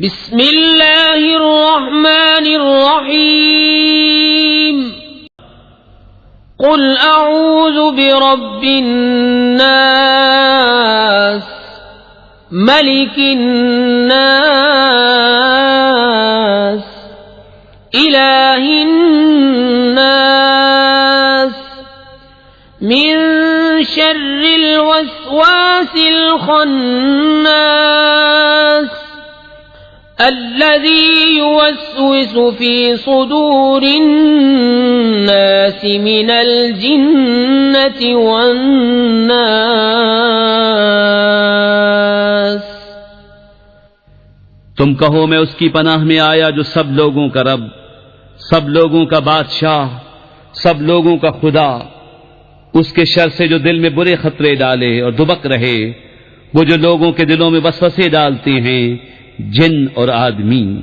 بسم اللہ الرحمن الرحیم قل اعوذ برب الناس ملک الناس الہ الناس من شر الوسواس الخناس الذي يوسوس في صدور الناس من الجنة والناس۔ تم کہو میں اس کی پناہ میں آیا جو سب لوگوں کا رب، سب لوگوں کا بادشاہ، سب لوگوں کا خدا، اس کے شر سے جو دل میں برے خطرے ڈالے اور دبک رہے، وہ جو لوگوں کے دلوں میں وسوسے ڈالتے ہیں، جن اور آدمی۔